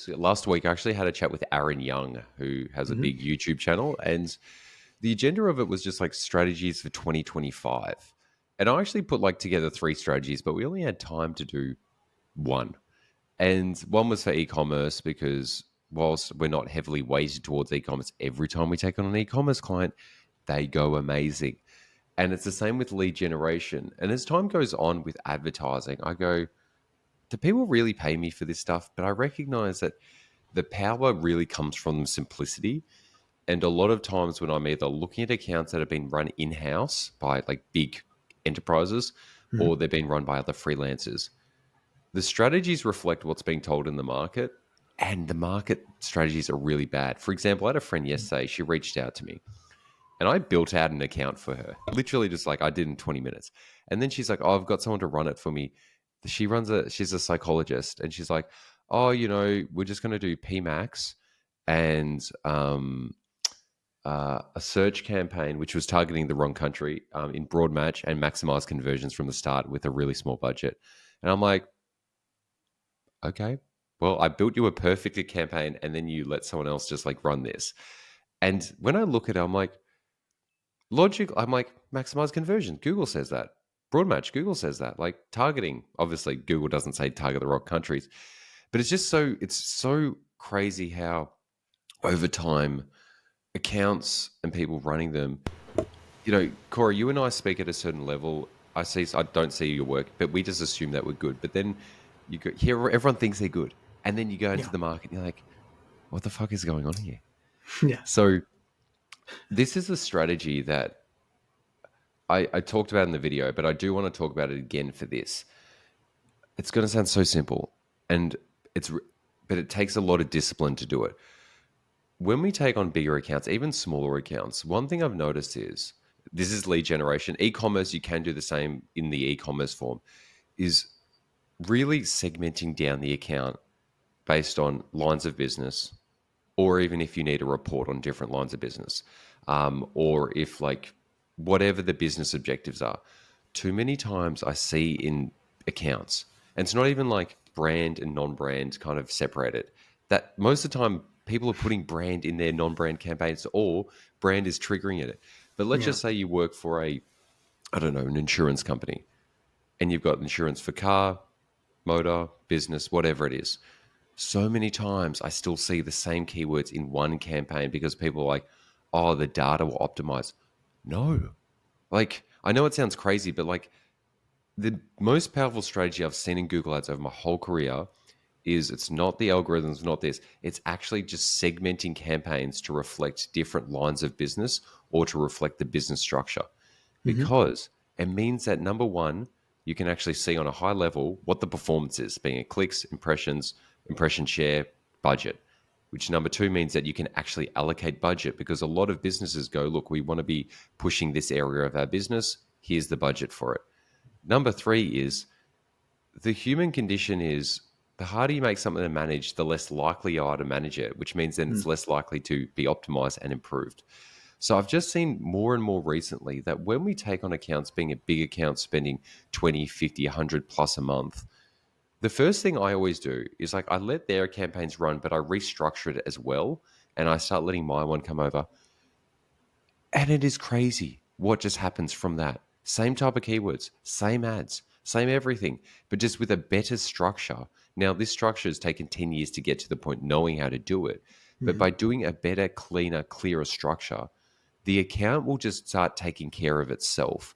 last week, I actually had a chat with Aaron Young, who has a big YouTube channel, and the agenda of it was just like strategies for 2025. And I actually put like together 3 strategies, but we only had time to do one. And one was for e-commerce because whilst we're not heavily weighted towards e-commerce, every time we take on an e-commerce client, they go amazing. And it's the same with lead generation. And as time goes on with advertising, I go, do people really pay me for this stuff? But I recognize that the power really comes from simplicity. And a lot of times when I'm either looking at accounts that have been run in-house by like big enterprises or they've been run by other freelancers, the strategies reflect what's being told in the market, and the market strategies are really bad. For example, I had a friend yesterday, she reached out to me and I built out an account for her, literally just like I did in 20 minutes. And then she's like, oh, I've got someone to run it for me. She's a psychologist, and she's like, oh, we're just going to do PMAX and a search campaign, which was targeting the wrong country in broad match and maximize conversions from the start with a really small budget. And I'm like, okay, well, I built you a perfect campaign and then you let someone else just like run this. And when I look at it, I'm like, maximize conversion. Google says that. Broad match, Google says that. Like targeting, obviously Google doesn't say target the wrong countries, but it's so crazy how over time accounts and people running them, Corey, you and I speak at a certain level. I don't see your work, but we just assume that we're good. But then you go here, everyone thinks they're good. And then you go into the market and you're like, what the fuck is going on here? Yeah. So this is a strategy that I talked about in the video, but I do want to talk about it again for this. It's going to sound so simple, but it takes a lot of discipline to do it. When we take on bigger accounts, even smaller accounts, one thing I've noticed is this is lead generation. E-commerce, you can do the same in the e-commerce form, is really segmenting down the account based on lines of business, or even if you need a report on different lines of business, or if like whatever the business objectives are. Too many times I see in accounts, and it's not even like brand and non-brand kind of separated, that most of the time people are putting brand in their non-brand campaigns or brand is triggering it. But let's just say you work for an insurance company, and you've got insurance for car, motor, business, whatever it is. So many times I still see the same keywords in one campaign because people are like, oh, the data will optimize. No. Like, I know it sounds crazy, but like the most powerful strategy I've seen in Google Ads over my whole career is it's not the algorithms, not this. It's actually just segmenting campaigns to reflect different lines of business or to reflect the business structure. Because it means that number one, you can actually see on a high level what the performance is, being it clicks, impressions, impression share, budget. Which number two means that you can actually allocate budget, because a lot of businesses go, look, we want to be pushing this area of our business. Here's the budget for it. Number three is the human condition is the harder you make something to manage, the less likely you are to manage it, which means then it's less likely to be optimized and improved. So I've just seen more and more recently that when we take on accounts, being a big account, spending 20, 50, 100 plus a month, the first thing I always do is like I let their campaigns run, but I restructure it as well. And I start letting my one come over. And it is crazy what just happens from that. Same type of keywords, same ads, same everything, but just with a better structure. Now, this structure has taken 10 years to get to the point knowing how to do it. But by doing a better, cleaner, clearer structure, the account will just start taking care of itself,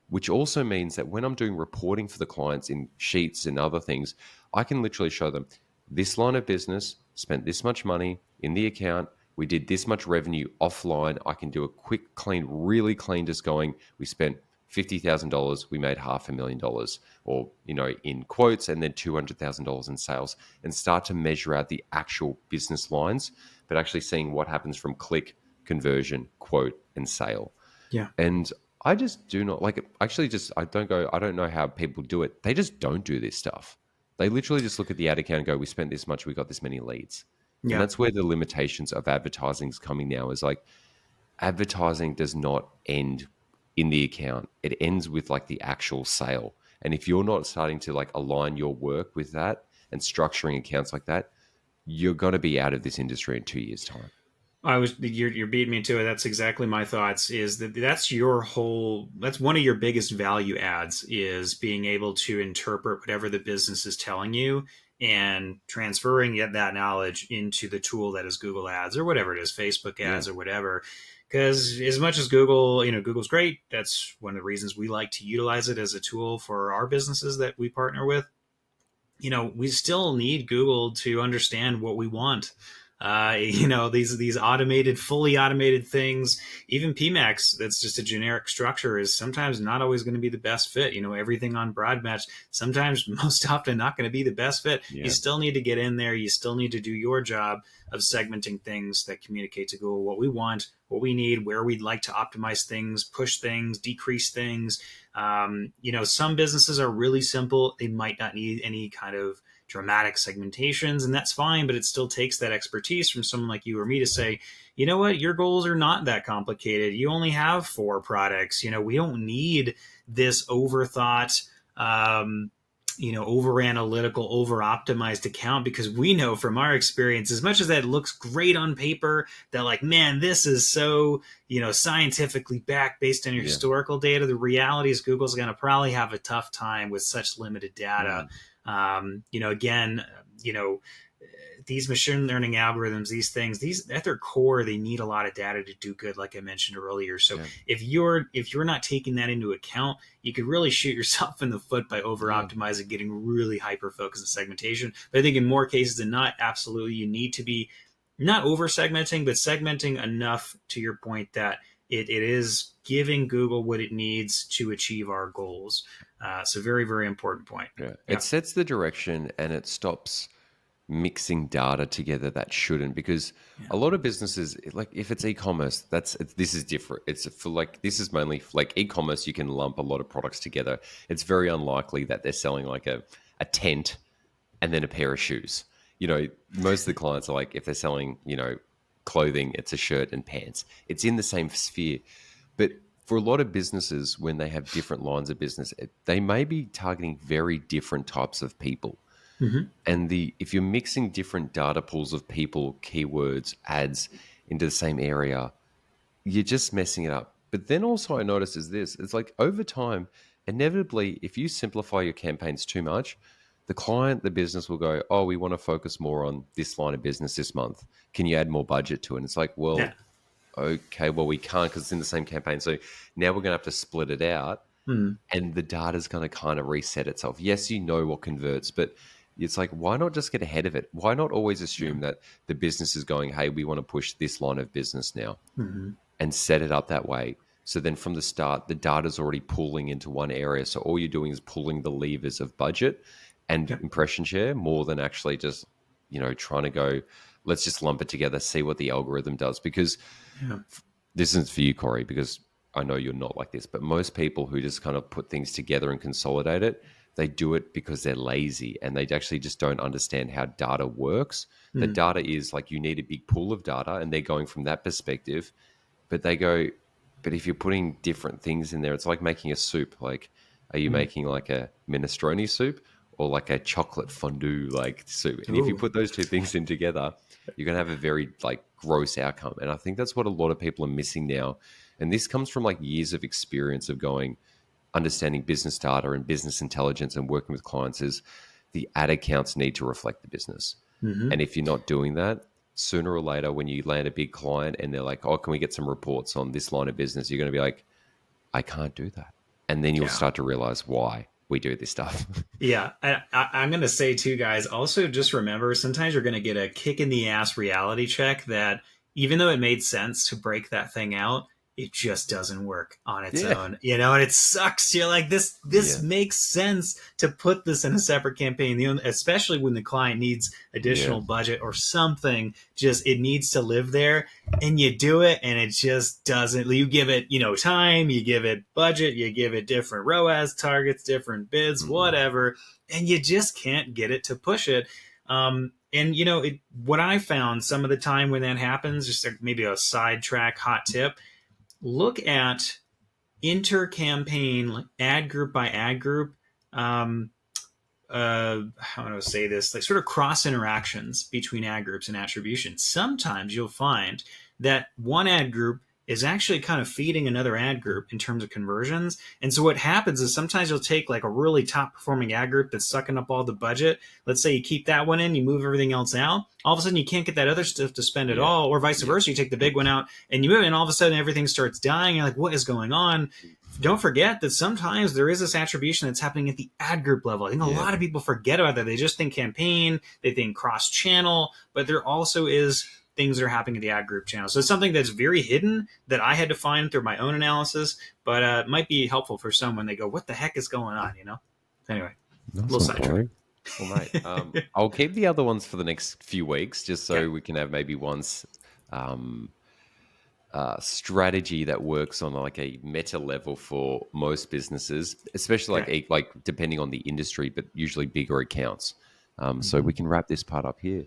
which also means that when I'm doing reporting for the clients in sheets and other things, I can literally show them this line of business spent this much money in the account. We did this much revenue offline. I can do a quick, clean, really clean, just going, we spent $50,000, we made $500,000, or, in quotes, and then $200,000 in sales, and start to measure out the actual business lines, but actually seeing what happens from click, conversion, quote, and sale. Yeah. And I just do not like it. Actually, I don't know how people do it. They just don't do this stuff. They literally just look at the ad account and go, we spent this much, we got this many leads. Yeah. And that's where the limitations of advertising is coming now, is like advertising does not end in the account. It ends with like the actual sale. And if you're not starting to like align your work with that and structuring accounts like that, you're going to be out of this industry in 2 years' time. You're beating me to it. That's exactly my thoughts. Is that that's one of your biggest value adds, is being able to interpret whatever the business is telling you and transferring that knowledge into the tool that is Google Ads or whatever it is, Facebook Yeah. Ads or whatever. Because as much as Google, Google's great. That's one of the reasons we like to utilize it as a tool for our businesses that we partner with. We still need Google to understand what we want. These automated, fully automated things, even PMAX, that's just a generic structure, is sometimes not always going to be the best fit. Everything on Broadmatch, sometimes, most often, not going to be the best fit. You Yeah. still need to get in there. You still need to do your job of segmenting things that communicate to Google what we want, what we need, where we'd like to optimize things, push things, decrease things. Some businesses are really simple. They might not need any kind of dramatic segmentations, and that's fine, but it still takes that expertise from someone like you or me to say, you know what, your goals are not that complicated. You only have 4 products. We don't need this overthought, over analytical, over optimized account, because we know from our experience, as much as that looks great on paper, that like, man, this is so, scientifically backed based on your Yeah. historical data, the reality is Google's going to probably have a tough time with such limited data. Mm. Again, these machine learning algorithms, these things, these at their core, they need a lot of data to do good, like I mentioned earlier. So Yeah. if you're not taking that into account, you could really shoot yourself in the foot by over Yeah. optimizing, getting really hyper focused on segmentation. But I think in more cases than not, absolutely, you need to be not over segmenting, but segmenting enough, to your point, that it is giving Google what it needs to achieve our goals. So very, very important point. Yeah. Yeah. It sets the direction and it stops mixing data together that shouldn't, because Yeah. a lot of businesses, like if it's e-commerce, this is different. It's for like, this is mainly like e-commerce, you can lump a lot of products together. It's very unlikely that they're selling like a tent and then a pair of shoes. Most of the clients are like, if they're selling, clothing, it's a shirt and pants. It's in the same sphere. But for a lot of businesses, when they have different lines of business, they may be targeting very different types of people. Mm-hmm. And if you're mixing different data pools of people, keywords, ads into the same area, you're just messing it up. But then also I notice is this, it's like over time, inevitably, if you simplify your campaigns too much, the client, the business will go, oh, we want to focus more on this line of business this month. Can you add more budget to it? And it's like, Yeah. well, okay, well, we can't because it's in the same campaign. So now we're going to have to split it out, Mm. and the data's going to kind of reset itself. Yes, you know what converts, but it's like, why not just get ahead of it? Why not always Yeah. assume that the business is going, hey, we want to push this line of business now, Mm-hmm. and set it up that way? So then from the start, the data's already pulling into one area. So all you're doing is pulling the levers of budget and Yeah. impression share more than actually just, trying to go, let's just lump it together, see what the algorithm does. Because Yeah. this isn't for you, Corey, because I know you're not like this, but most people who just kind of put things together and consolidate it, they do it because they're lazy and they actually just don't understand how data works. The Mm. data is like, you need a big pool of data, and they're going from that perspective. But they go, but if you're putting different things in there, it's like making a soup. Like, are you Mm. making like a minestrone soup or like a chocolate fondue like soup? And if you Ooh. put those two things in together, you're going to have a very like gross outcome. And I think that's what a lot of people are missing now. And this comes from like years of experience of going, understanding business data and business intelligence and working with clients, is the ad accounts need to reflect the business. Mm-hmm. And if you're not doing that, sooner or later, when you land a big client and they're like, oh, can we get some reports on this line of business? You're going to be like, I can't do that. And then you'll Yeah. start to realize why we do this stuff. Yeah. I'm going to say, too, guys, also just remember, sometimes you're going to get a kick in the ass reality check that even though it made sense to break that thing out, it just doesn't work on its Yeah. own, and it sucks. You're like, this Yeah. makes sense to put this in a separate campaign, especially when the client needs Yeah. additional budget or something. Just it needs to live there, and you do it, and it just doesn't. You give it, time, you give it budget, you give it different ROAS targets, different bids, Mm-mm. whatever, and you just can't get it to push it. And what I found some of the time when that happens, just maybe a sidetrack hot tip, look at inter campaign, ad group by ad group, um, how do I say this, like sort of cross interactions between ad groups and attribution. Sometimes you'll find that one ad group is actually kind of feeding another ad group in terms of conversions. And so what happens is sometimes you'll take like a really top performing ad group that's sucking up all the budget. Let's say you keep that one in, you move everything else out. All of a sudden you can't get that other stuff to spend at Yeah. all, or vice Yeah. versa. You take the big one out and you move it, and all of a sudden everything starts dying. You're like, what is going on? Don't forget that sometimes there is this attribution that's happening at the ad group level. I think a Yeah. lot of people forget about that. They just think campaign, they think cross channel, but there also is things that are happening at the ad group channel. So it's something that's very hidden that I had to find through my own analysis, but it might be helpful for some when they go, what the heck is going on, you know? Anyway, a That's little not sidetrack. boring. Well, mate, I'll keep the other ones for the next few weeks, just so Okay. we can have maybe um, strategy that works on like a meta level for most businesses, especially like Okay. like depending on the industry, but usually bigger accounts. So Mm-hmm. we can wrap this part up here.